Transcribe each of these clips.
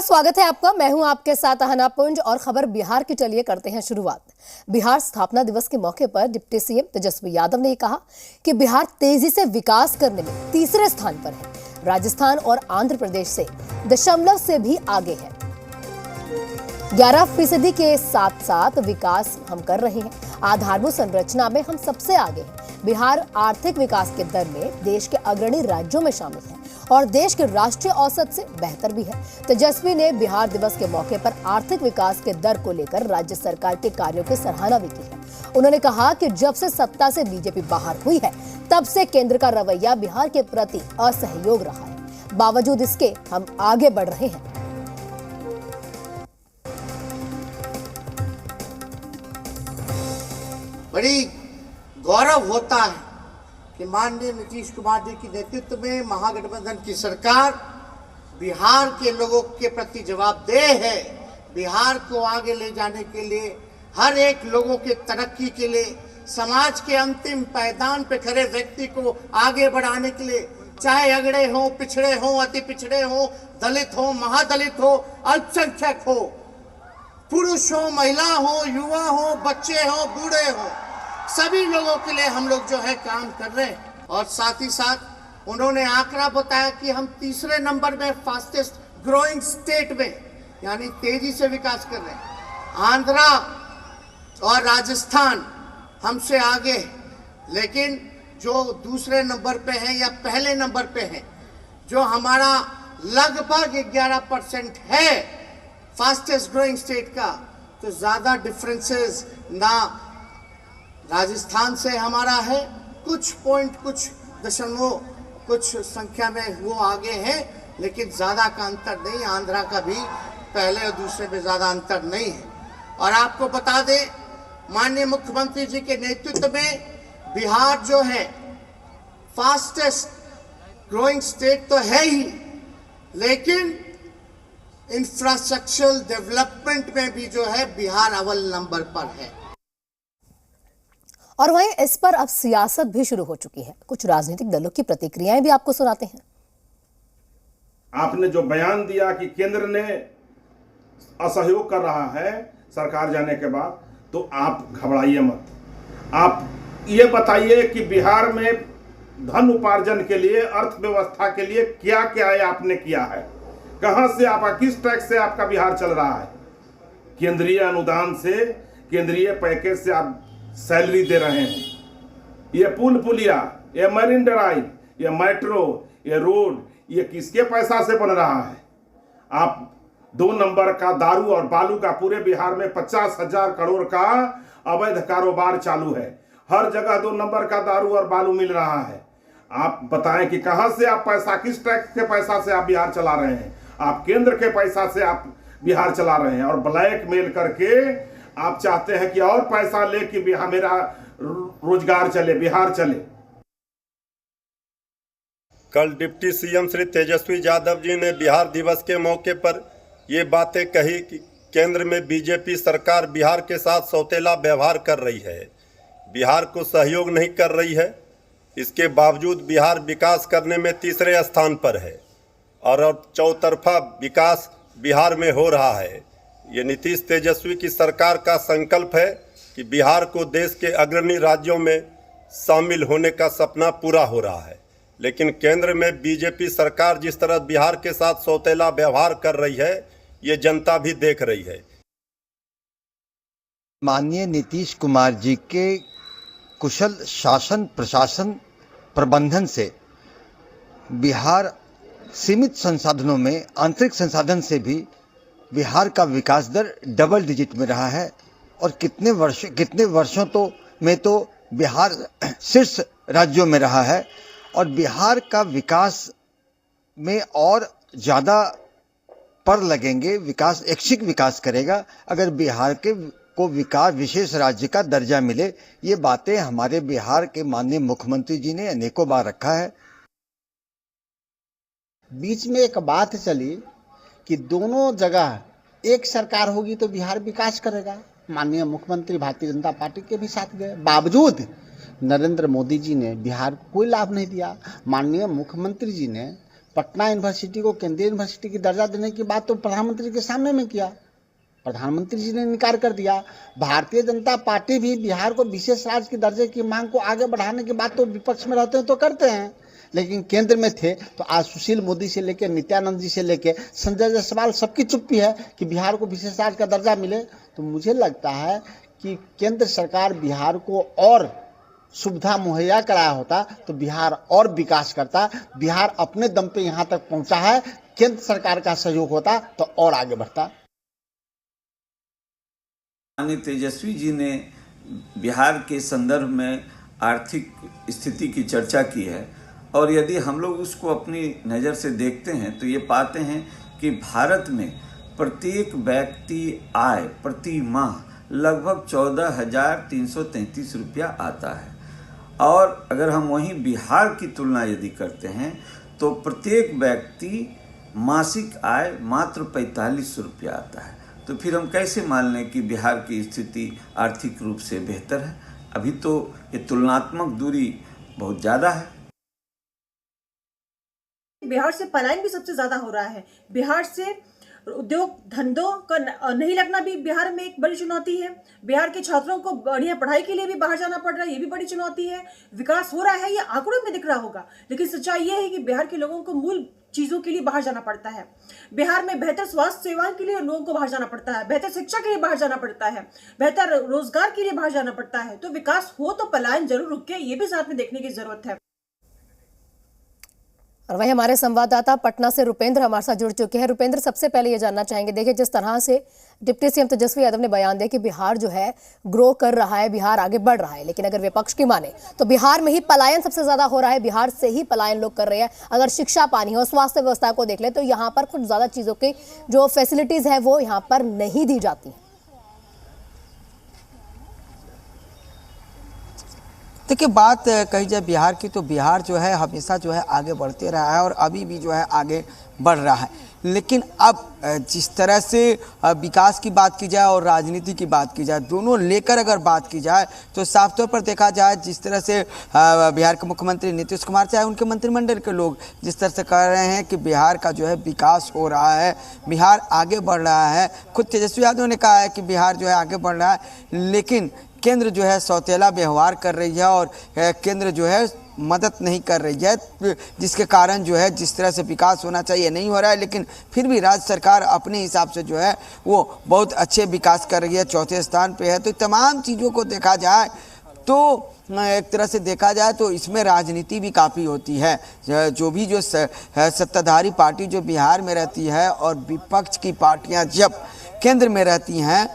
स्वागत है आपका। मैं हूं आपके साथ अहना पुंज और खबर बिहार की। चलिए करते हैं शुरुआत। बिहार स्थापना दिवस के मौके पर डिप्टी सीएम तेजस्वी यादव ने कहा कि बिहार तेजी से विकास करने में तीसरे स्थान पर है। राजस्थान और आंध्र प्रदेश से दशमलव से भी आगे है। 11% के साथ साथ विकास हम कर रहे हैं। आधारभूत संरचना में हम सबसे आगे हैं। बिहार आर्थिक विकास के दर में देश के अग्रणी राज्यों में शामिल है और देश के राष्ट्रीय औसत से बेहतर भी है। तेजस्वी ने बिहार दिवस के मौके पर आर्थिक विकास के दर को लेकर राज्य सरकार के कार्यों की सराहना भी की है। उन्होंने कहा कि जब से सत्ता से बीजेपी बाहर हुई है तब से केंद्र का रवैया बिहार के प्रति असहयोग रहा है। बावजूद इसके हम आगे बढ़ रहे हैं। बड़ी गौरव होता है कि माननीय नीतीश कुमार जी के नेतृत्व में महागठबंधन की सरकार बिहार के लोगों के प्रति जवाबदेह है। बिहार को आगे ले जाने के लिए, हर एक लोगों के तरक्की के लिए, समाज के अंतिम पायदान पे खड़े व्यक्ति को आगे बढ़ाने के लिए, चाहे अगड़े हो, पिछड़े हो, अति पिछड़े हो, दलित हो, महादलित हो, अल्पसंख्यक हो, पुरुष हो, महिला हो, युवा हो, बच्चे हो, बूढ़े हो, सभी लोगों के लिए हम लोग जो है काम कर रहे हैं। और साथ ही साथ उन्होंने आंकड़ा बताया कि हम तीसरे नंबर में फास्टेस्ट ग्रोइंग स्टेट में, यानी तेजी से विकास कर रहे हैं। आंध्रा और राजस्थान हमसे आगे, लेकिन जो दूसरे नंबर पे है या पहले नंबर पे है, जो हमारा लगभग 11% है फास्टेस्ट ग्रोइंग स्टेट का, तो ज़्यादा डिफरेंसेस ना राजस्थान से हमारा है, कुछ पॉइंट, कुछ दशमलव, कुछ संख्या में वो आगे हैं, लेकिन ज़्यादा का अंतर नहीं। आंध्रा का भी पहले और दूसरे में ज़्यादा अंतर नहीं है। और आपको बता दें, माननीय मुख्यमंत्री जी के नेतृत्व में बिहार जो है फास्टेस्ट ग्रोइंग स्टेट तो है ही, लेकिन इंफ्रास्ट्रक्चरल डेवलपमेंट में भी जो है बिहार अव्वल नंबर पर है। और वहीं इस पर अब सियासत भी शुरू हो चुकी है। कुछ राजनीतिक दलों की प्रतिक्रियाएं भी आपको सुनाते हैं। आपने जो बयान दिया कि केंद्र ने असहयोग कर रहा है सरकार जाने के बाद, तो आप घबराइए मत। आप ये बताइए कि बिहार में धन उपार्जन के लिए, अर्थव्यवस्था के लिए क्या क्या आपने किया है? कहां से आपका, किस टैक्स से आपका बिहार चल रहा है? केंद्रीय अनुदान से, केंद्रीय पैकेज से आप सैलरी दे रहे हैं। ये पुल पुलिया, ये मरीन ड्राइव, ये मेट्रो, ये रोड, ये किसके पैसा से बन रहा है? आप 2 नंबर का दारू और बालू का पूरे बिहार में 50,000 करोड़ का अवैध कारोबार चालू है। हर जगह 2 नंबर का दारू और बालू मिल रहा है। आप बताएं कि कहां से आप पैसा, किस टैक्स के पैसा से आप बिहार चला रहे हैं? आप केंद्र के पैसा से आप बिहार चला रहे हैं और ब्लैक मेल करके आप चाहते हैं कि और पैसा ले कि बिहार, मेरा रोजगार चले, बिहार चले। कल डिप्टी सीएम श्री तेजस्वी यादव जी ने बिहार दिवस के मौके पर ये बातें कही कि केंद्र में बीजेपी सरकार बिहार के साथ सौतेला व्यवहार कर रही है, बिहार को सहयोग नहीं कर रही है। इसके बावजूद बिहार विकास करने में तीसरे स्थान पर है और अब चौतरफा विकास बिहार में हो रहा है। ये नीतीश तेजस्वी की सरकार का संकल्प है कि बिहार को देश के अग्रणी राज्यों में शामिल होने का सपना पूरा हो रहा है, लेकिन केंद्र में बीजेपी सरकार जिस तरह बिहार के साथ सौतेला व्यवहार कर रही है, ये जनता भी देख रही है। माननीय नीतीश कुमार जी के कुशल शासन, प्रशासन, प्रबंधन से बिहार सीमित संसाधनों में, आंतरिक संसाधन से भी बिहार का विकास दर डबल डिजिट में रहा है। और कितने वर्षों में तो बिहार शीर्ष राज्यों में रहा है। और बिहार का विकास में और ज़्यादा पर लगेंगे, विकास, ऐच्छिक विकास करेगा अगर बिहार को विकास विशेष राज्य का दर्जा मिले। ये बातें हमारे बिहार के माननीय मुख्यमंत्री जी ने अनेकों बार रखा है। बीच में एक बात चली कि दोनों जगह एक सरकार होगी तो बिहार विकास करेगा। माननीय मुख्यमंत्री भारतीय जनता पार्टी के भी साथ गए, बावजूद नरेंद्र मोदी जी ने बिहार को कोई लाभ नहीं दिया। माननीय मुख्यमंत्री जी ने पटना यूनिवर्सिटी को केंद्रीय यूनिवर्सिटी की दर्जा देने की बात तो प्रधानमंत्री के सामने में किया, प्रधानमंत्री जी ने इनकार कर दिया। भारतीय जनता पार्टी भी बिहार को विशेष राज्य के दर्जे की मांग को आगे बढ़ाने की बात तो विपक्ष में रहते हैं तो करते हैं, लेकिन केंद्र में थे तो आज सुशील मोदी से लेकर नित्यानंद जी से लेकर संजय जायसवाल सबकी चुप्पी है कि बिहार को विशेष राज्य का दर्जा मिले। तो मुझे लगता है कि केंद्र सरकार बिहार को और सुविधा मुहैया कराया होता तो बिहार और विकास करता। बिहार अपने दम पे यहाँ तक पहुँचा है, केंद्र सरकार का सहयोग होता तो और आगे बढ़ता। माननीय तेजस्वी जी ने बिहार के संदर्भ में आर्थिक स्थिति की चर्चा की है, और यदि हम लोग उसको अपनी नज़र से देखते हैं तो ये पाते हैं कि भारत में प्रत्येक व्यक्ति आय प्रति माह लगभग 14,333 रुपया आता है, और अगर हम वहीं बिहार की तुलना यदि करते हैं तो प्रत्येक व्यक्ति मासिक आय मात्र 4500 रुपया आता है। तो फिर हम कैसे मान लें कि बिहार की स्थिति आर्थिक रूप से बेहतर है? अभी तो ये तुलनात्मक दूरी बहुत ज़्यादा है। बिहार से पलायन भी सबसे ज्यादा हो रहा है। बिहार से उद्योग धंधों का नहीं लगना भी बिहार में एक बड़ी चुनौती है। बिहार के छात्रों को बढ़िया पढ़ाई के लिए भी बाहर जाना पड़ रहा है, ये भी बड़ी चुनौती है। विकास हो रहा है, ये आंकड़ों में दिख रहा होगा, लेकिन सच्चाई ये है कि बिहार के लोगों को मूल चीजों के लिए बाहर जाना पड़ता है। बिहार में बेहतर स्वास्थ्य सेवाओं के लिए लोगों को बाहर जाना पड़ता है, बेहतर शिक्षा के लिए बाहर जाना पड़ता है, बेहतर रोजगार के लिए बाहर जाना पड़ता है। तो विकास हो तो पलायन जरूर रुके, ये भी साथ में देखने की जरूरत है। और वही हमारे संवाददाता पटना से रुपेंद्र हमारे साथ जुड़ चुके हैं। रुपेंद्र, सबसे पहले ये जानना चाहेंगे, देखिए जिस तरह से डिप्टी सीएम तेजस्वी यादव ने बयान दिया कि बिहार जो है ग्रो कर रहा है, बिहार आगे बढ़ रहा है, लेकिन अगर विपक्ष की माने तो बिहार में ही पलायन सबसे ज्यादा हो रहा है, बिहार से ही पलायन लोग कर रहे हैं। अगर शिक्षा, पानी और स्वास्थ्य व्यवस्था को देख ले तो यहाँ पर कुछ ज्यादा चीजों की जो फैसिलिटीज है वो यहाँ पर नहीं दी जाती। देखिए, बात कही जाए बिहार की तो बिहार जो है हमेशा जो है आगे बढ़ते रहा है और अभी भी जो है आगे बढ़ रहा है। लेकिन अब जिस तरह से विकास की बात की जाए और राजनीति की बात की जाए, दोनों लेकर अगर बात की जाए तो साफ तौर पर देखा जाए जिस तरह से बिहार के मुख्यमंत्री नीतीश कुमार चाहे उनके मंत्रिमंडल के लोग जिस तरह से कह रहे हैं कि बिहार का जो है विकास हो रहा है, बिहार आगे बढ़ रहा है। खुद तेजस्वी यादव ने कहा है कि बिहार जो है आगे बढ़ रहा है, लेकिन केंद्र जो है सौतेला व्यवहार कर रही है और केंद्र जो है मदद नहीं कर रही है, जिसके कारण जो है जिस तरह से विकास होना चाहिए नहीं हो रहा है। लेकिन फिर भी राज्य सरकार अपने हिसाब से जो है वो बहुत अच्छे विकास कर रही है, चौथे स्थान पे है। तो तमाम चीज़ों को देखा जाए तो एक तरह से देखा जाए तो इसमें राजनीति भी काफ़ी होती है। जो भी जो सत्ताधारी पार्टी जो बिहार में रहती है और विपक्ष की पार्टियां जब केंद्र में रहती हैं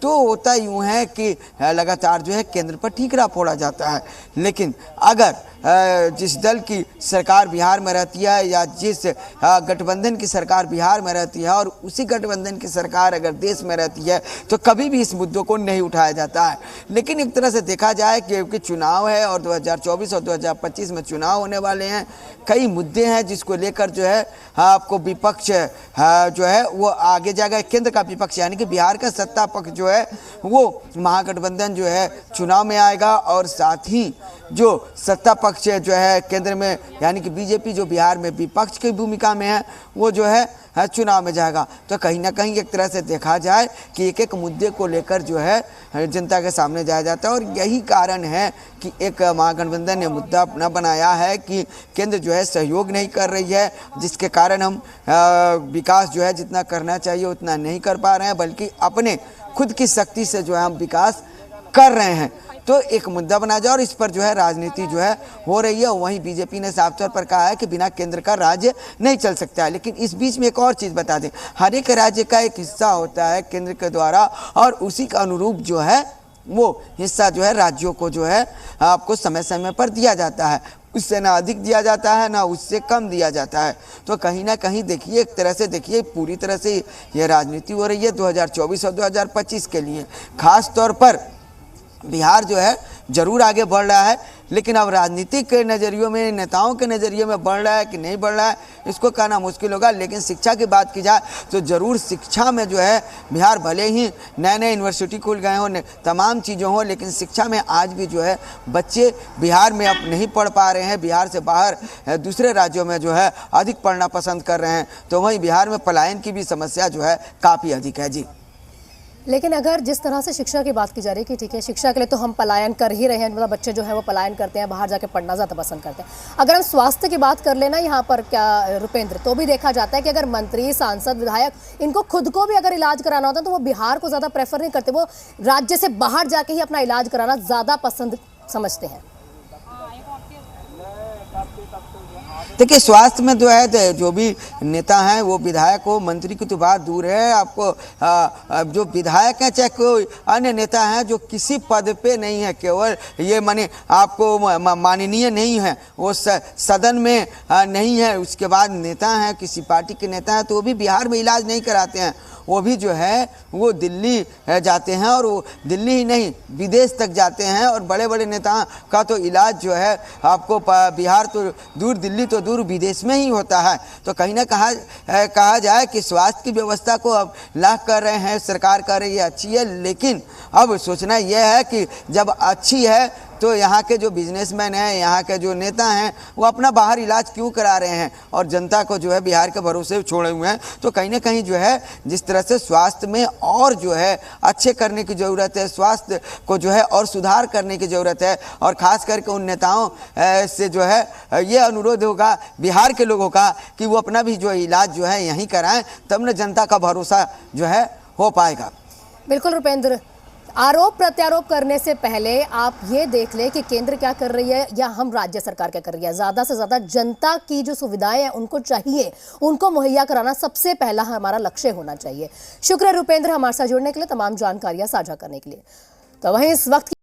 तो होता यूँ है कि लगातार जो है केंद्र पर ठीकरा फोड़ा जाता है। लेकिन अगर जिस दल की सरकार बिहार में रहती है या जिस गठबंधन की सरकार बिहार में रहती है और उसी गठबंधन की सरकार अगर देश में रहती है तो कभी भी इस मुद्दों को नहीं उठाया जाता है। लेकिन एक तरह से देखा जाए कि चुनाव है और 2024 और 2025 में चुनाव होने वाले हैं, कई मुद्दे हैं जिसको लेकर जो है आपको विपक्ष जो है वो आगे जाएगा। केंद्र का विपक्ष यानी कि बिहार का सत्ता पक्ष जो है वो महागठबंधन जो है चुनाव में आएगा और साथ ही जो सत्ता पक्ष जो है केंद्र में यानी कि बीजेपी जो बिहार में विपक्ष की भूमिका में है वो जो है चुनाव में जाएगा। तो कहीं ना कहीं एक तरह से देखा जाए कि एक एक मुद्दे को लेकर जो है जनता के सामने जाया जाता है और यही कारण है कि एक महागठबंधन ने मुद्दा अपना बनाया है कि केंद्र जो है सहयोग नहीं कर रही है, जिसके कारण हम विकास जो है जितना करना चाहिए उतना नहीं कर पा रहे हैं, बल्कि अपने खुद की शक्ति से जो है हम विकास कर रहे हैं। तो एक मुद्दा बना जाए और इस पर जो है राजनीति जो है हो रही है। वहीं बीजेपी ने साफ तौर पर कहा है कि बिना केंद्र का राज्य नहीं चल सकता है। लेकिन इस बीच में एक और चीज़ बता दें, हर एक राज्य का एक हिस्सा होता है केंद्र के द्वारा और उसी का अनुरूप जो है वो हिस्सा जो है राज्यों को जो है आपको समय समय पर दिया जाता है। उससे ना अधिक दिया जाता है ना उससे कम दिया जाता है। तो कहीं ना कहीं देखिए एक तरह से देखिए पूरी तरह से ये राजनीति हो रही है 2024 और 2025 के लिए। खास तौर पर बिहार जो है जरूर आगे बढ़ रहा है, लेकिन अब राजनीतिक के नज़रियों में, नेताओं के नज़रिए में बढ़ रहा है कि नहीं बढ़ रहा है, इसको कहना मुश्किल होगा। लेकिन शिक्षा की बात की जाए तो ज़रूर शिक्षा में जो है बिहार भले ही नए नए यूनिवर्सिटी खुल गए हों, तमाम चीज़ों हों, लेकिन शिक्षा में आज भी जो है बच्चे बिहार में अब नहीं पढ़ पा रहे हैं। बिहार से बाहर दूसरे राज्यों में जो है अधिक पढ़ना पसंद कर रहे हैं, तो वहीं बिहार में पलायन की भी समस्या जो है काफ़ी अधिक है। जी, लेकिन अगर जिस तरह से शिक्षा की बात की जा रही है कि ठीक है, शिक्षा के लिए तो हम पलायन कर ही रहे हैं, मतलब बच्चे जो है वो पलायन करते हैं, बाहर जाके पढ़ना ज़्यादा पसंद करते हैं। अगर हम स्वास्थ्य की बात कर लेना यहाँ पर क्या रुपेंद्र, तो भी देखा जाता है कि अगर मंत्री, सांसद, विधायक इनको खुद को भी अगर इलाज कराना होता है तो वो बिहार को ज़्यादा प्रेफर नहीं करते, वो राज्य से बाहर जाके ही अपना इलाज कराना ज़्यादा पसंद समझते हैं। देखिए, स्वास्थ्य में जो है जो भी नेता हैं, वो विधायक हो, मंत्री की तो बात दूर है। आपको जो विधायक हैं, चाहे कोई अन्य नेता हैं जो किसी पद पे नहीं है, केवल ये माने आपको माननीय नहीं है, वो सदन में नहीं है, उसके बाद नेता हैं, किसी पार्टी के नेता हैं, तो वो भी बिहार में इलाज नहीं कराते हैं। वो भी जो है वो दिल्ली जाते हैं, और वो दिल्ली ही नहीं विदेश तक जाते हैं, और बड़े बड़े नेताओं का तो इलाज जो है आपको बिहार तो दूर, दिल्ली तो दूर, विदेश में ही होता है। तो कहीं ना कहा जाए कि स्वास्थ्य की व्यवस्था को अब लाख कर रहे हैं, सरकार कर रही है अच्छी है, लेकिन अब सोचना यह है कि जब अच्छी है तो यहाँ के जो बिजनेसमैन हैं, यहाँ के जो नेता हैं, वो अपना बाहर इलाज क्यों करा रहे हैं और जनता को जो है बिहार के भरोसे छोड़े हुए हैं। तो कहीं ना कहीं जो है जिस तरह से स्वास्थ्य में और जो है अच्छे करने की ज़रूरत है, स्वास्थ्य को जो है और सुधार करने की ज़रूरत है, और ख़ास करके उन नेताओं से जो है ये अनुरोध होगा बिहार के लोगों का कि वो अपना भी जो इलाज जो है यहीं कराएं, तब न जनता का भरोसा जो है हो पाएगा। बिल्कुल रुपेंद्र, आरोप प्रत्यारोप करने से पहले आप ये देख लें कि केंद्र क्या कर रही है या हम राज्य सरकार क्या कर रही है। ज़्यादा से ज़्यादा जनता की जो सुविधाएं हैं उनको चाहिए, उनको मुहैया कराना सबसे पहला हमारा लक्ष्य होना चाहिए। शुक्र है रुपेंद्र हमारे साथ जुड़ने के लिए, तमाम जानकारियां साझा करने के लिए। तो वहीं इस वक्त